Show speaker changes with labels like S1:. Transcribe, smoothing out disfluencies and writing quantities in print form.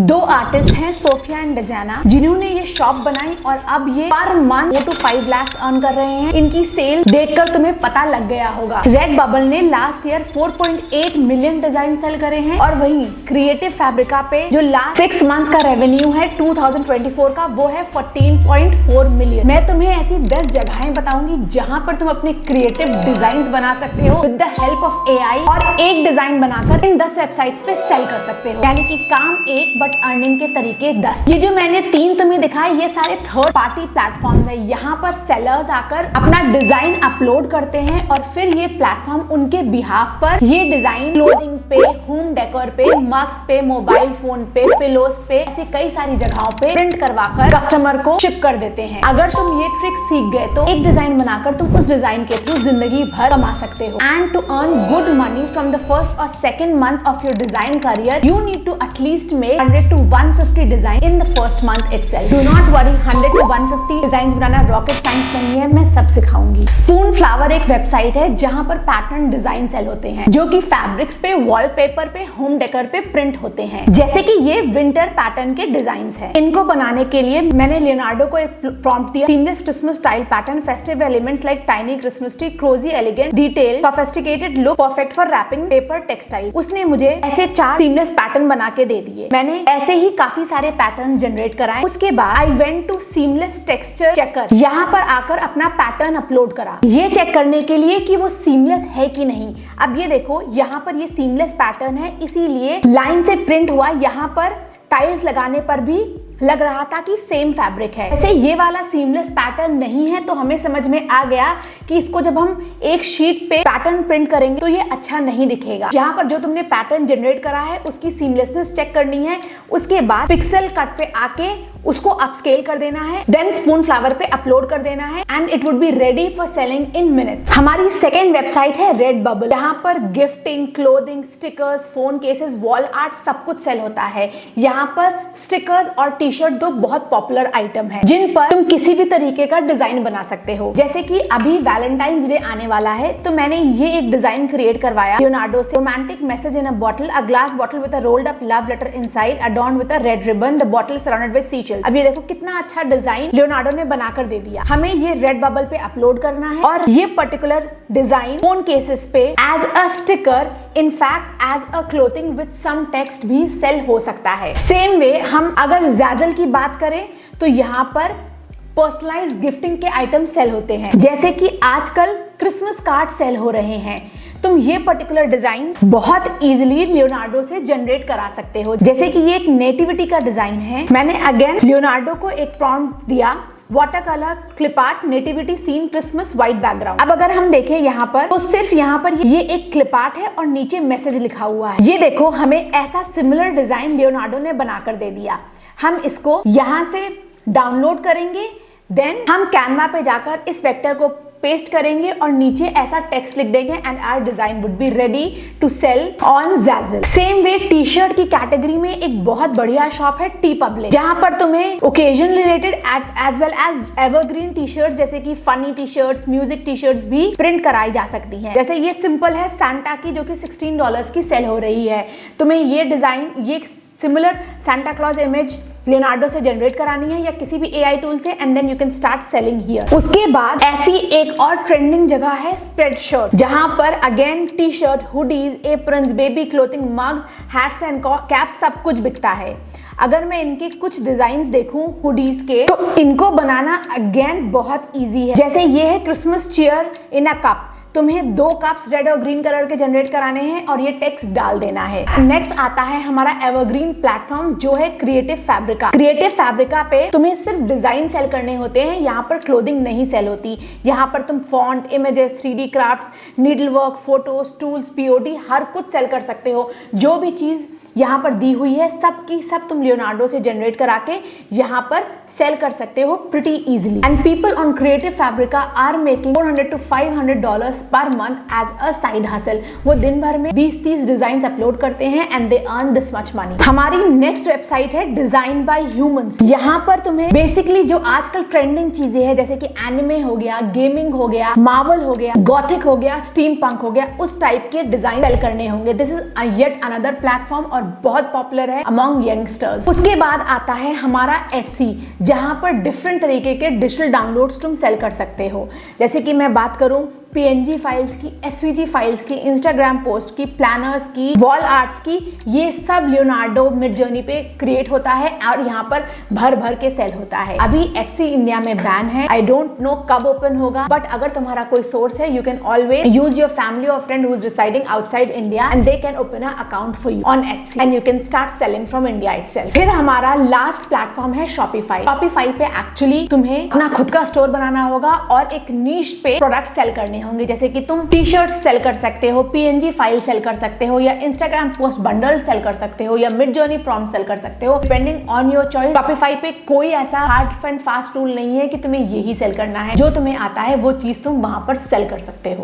S1: दो आर्टिस्ट हैं Sophia and डजाना, जिन्होंने ये शॉप बनाई और अब ये per month 4 to 5 lakh earn कर रहे हैं। इनकी सेल देखकर तुम्हें पता लग गया होगा। रेडबबल ने last year 4.8 million design sale करे हैं और वहीं क्रिएटिव फैब्रिका पे जो लास्ट 6 मंथ्स का रेवेन्यू है 2024 का, वो है 14.4 मिलियन। मैं तुम्हें ऐसी 10 जगहें बताऊंगी जहां पर तुम अपने क्रिएटिव डिजाइन बना सकते हो with the help of AI और एक डिजाइन बनाकर इन 10 वेबसाइट्स पे सेल कर सकते हो। यानी कि काम एक बट अर्निंग के तरीके 10। ये जो मैंने 3 तुम्हें दिखाए ये सारे थर्ड पार्टी प्लेटफॉर्म्स है। यहाँ पर सेलर्स आकर अपना डिजाइन अपलोड करते हैं और फिर ये प्लेटफॉर्म उनके बिहाफ पर ये डिजाइन क्लोथिंग पे, होम डेकोर पे, मग्स पे, मोबाइल फोन पे, पिलोस पे, ऐसे कई सारी जगहों पे प्रिंट करवाकर कस्टमर को शिप कर देते हैं। अगर तुम ये ट्रिक सीख गए तो एक डिजाइन बनाकर तुम उस डिजाइन के थ्रू जिंदगी भर कमा सकते हो। And to earn good money from the first और second month of your design career, you need to at least make 100 to 150 design in the first month itself. Do not worry, 100 to 150 design बनाना rocket science नहीं है, मैं सब सिखाऊंगी। Spoonflower एक website है जहां पर पैटर्न डिजाइन सेल होते हैं जो कि फैब्रिक्स पे, वॉलपेपर पे, होम डेकोर पे प्रिंट होते हैं। जैसे कि ये विंटर पैटर्न के डिजाइन्स हैं। इनको बनाने के लिए मैंने लियोनार्डो को एक प्रॉम्प्ट दिया, seamless Christmas style pattern, festive elements like tiny Christmas tree, cozy elegant, detail, sophisticated look, perfect for wrapping paper textile. उसने मुझे ऐसे 4 सीमलेस पैटर्न बना के दे दिए। मैंने ऐसे ही काफी सारे पैटर्न जनरेट कराए। उसके बाद I went to seamless texture checker, यहाँ पर आकर अपना पैटर्न अपलोड करा, ये चेक करने के लिए कि वो सीमलेस है कि नहीं। अब ये देखो, यहाँ पर ये सीमलेस पैटर्न है, इसीलिए लाइन से प्रिंट हुआ। यहाँ पर टाइल्स लगाने पर भी लग रहा था कि सेम फैब्रिक है। ऐसे ये वाला सीमलेस पैटर्न नहीं है, तो हमें समझ में आ गया कि इसको जब हम एक शीट पे पैटर्न प्रिंट करेंगे तो ये अच्छा नहीं दिखेगा। यहाँ पर जो तुमने पैटर्न जनरेट करा है उसकी सीमलेसनेस चेक करनी है। उसके बाद पिक्सल कट पे आके उसको अपस्केल कर देना है, देन स्पून फ्लावर पे अपलोड कर देना है and it would be ready for selling in minute. हमारी सेकेंड वेबसाइट है रेडबबल, यहाँ पर gifting, clothing, stickers, phone cases, wall art सब कुछ सेल होता है। यहाँ पर स्टिकर्स और टी-शर्ट दो बहुत पॉपुलर आइटम है जिन पर तुम किसी भी तरीके का डिजाइन बना सकते हो। जैसे कि अभी वैलेंटाइंस डे आने वाला है तो मैंने ये एक डिजाइन क्रिएट करवाया लियोनार्डो से। Romantic message in a bottle, a glass bottle with a rolled up love letter inside, adorned with a red ribbon, the bottle surrounded with seashells. अब ये देखो कितना अच्छा डिजाइन लियोनार्डो ने बनाकर दे दिया। हमें ये रेडबबल पे अपलोड करना है और ये पर्टिकुलर डिजाइन फोन केसेस पे as a sticker, in fact as a clothing with some text भी सेल हो सकता है। सेम वे हम अगर ज़ैज़ल की बात करें तो यहाँ पर पर्सनलाइज्ड गिफ्टिंग के आइटम सेल होते हैं। जैसे कि आजकल क्रिसमस कार्ड सेल हो रहे हैं। तुम ये पर्टिकुलर डिजाइन बहुत इजीली लियोनार्डो से जनरेट करा सकते हो। जैसे कि ये एक नेटिविटी का डिजाइन है। मैंने अगेन लियोनार्डो को एक प्रॉम्प्ट दिया, water colour clip art nativity scene Christmas white background. अब अगर हम देखें यहाँ पर तो सिर्फ यहाँ पर ये एक क्लिप आर्ट है और नीचे मैसेज लिखा हुआ है। ये देखो, हमें ऐसा सिमिलर डिजाइन लियोनार्डो ने बनाकर दे दिया। हम इसको यहाँ से डाउनलोड करेंगे, देन हम कैनवा पे जाकर इस वेक्टर को पेस्ट करेंगे और नीचे ऐसा टेक्स्ट लिख देंगे and our design would be ready to sell on Zazzle. Same way T shirt की कैटेगरी में एक बहुत बढ़िया शॉप है टी पब्लिक, जहां पर तुम्हें occasion related as well as evergreen T shirt जैसे कि funny T shirts, music T shirts भी प्रिंट कराई जा सकती हैं। जैसे ये सिंपल है सांता की, जो कि $16 की सेल हो रही है। तुम्हें ये डिजाइन, ये similar Santa Claus image Leonardo से जनरेट करानी है या किसी भी AI टूल से, and then you can start selling here. उसके बाद ऐसी एक और ट्रेंडिंग जगह है स्प्रेड शर्ट, जहां पर again T shirt, hoodies, aprons, baby clothing, mugs, hats and caps सब कुछ बिकता है। अगर मैं इनके कुछ डिजाइन देखूं हुडीज के, तो इनको बनाना अगेन बहुत ईजी है। जैसे ये है Christmas cheer in a cup, तुम्हें 2 कप्स रेड और ग्रीन कलर के जनरेट कराने हैं और ये टेक्स्ट डाल देना है। नेक्स्ट आता है हमारा एवरग्रीन प्लेटफॉर्म जो है क्रिएटिव फैब्रिका। क्रिएटिव फैब्रिका पे तुम्हें सिर्फ डिजाइन सेल करने होते हैं, यहाँ पर क्लोथिंग नहीं सेल होती। यहाँ पर तुम font, images, 3D crafts, needle work, photos, tools, POD हर कुछ सेल कर सकते हो। जो भी चीज यहाँ पर दी हुई है सब की सब तुम लियोनार्डो से जनरेट करा के यहाँ पर सेल कर सकते हो pretty easily. And people on Creative Fabrica are making $400 to $500 per month as a side hustle. वो दिन भर में 20-30 डिजाइन अपलोड करते हैं and they earn this much money. हमारी नेक्स्ट वेबसाइट है डिजाइन बाय ह्यूमंस। यहाँ पर तुम्हें बेसिकली जो आजकल ट्रेंडिंग चीजें हैं जैसे कि एनिमे हो गया, गेमिंग हो गया, मार्वल हो गया, गॉथिक हो गया, स्टीम पंक हो गया, उस टाइप के डिजाइन सेल करने होंगे। This is yet another platform और बहुत पॉपुलर है अमंग यंगस्टर्स। उसके बाद आता है हमारा एटसी, जहां पर डिफरेंट तरीके के डिजिटल डाउनलोड्स तुम सेल कर सकते हो। जैसे कि मैं बात करूं PNG फाइल्स की, SVG फाइल्स की, इंस्टाग्राम पोस्ट की, प्लानर्स की, वॉल आर्ट्स की, ये सब लियोनार्डो मिडजर्नी पे क्रिएट होता है और यहाँ पर भर भर के सेल होता है। अभी एटसी इंडिया में बैन है, आई डोंट नो कब ओपन होगा, बट अगर तुम्हारा कोई सोर्स है, you can always use your family और friend who is residing outside India and they can open a account for you on Etsy and you can start selling from India itself. फिर हमारा last platform है Shopify. Shopify पे actually तुम्हें अपना खुद का store बनाना होगा और एक नीश पे प्रोडक्ट सेल करने होंगे। जैसे कि तुम टी शर्ट सेल कर सकते हो, PNG फाइल सेल कर सकते हो, या इंस्टाग्राम पोस्ट बंडल सेल कर सकते हो, या मिड जर्नी प्रॉम्प्ट सेल कर सकते हो, depending on your choice. Shopify पे कोई ऐसा हार्ड एंड फास्ट रूल नहीं है कि तुम्हें यही सेल करना है। जो तुम्हें आता है वो चीज तुम वहां पर सेल कर सकते हो।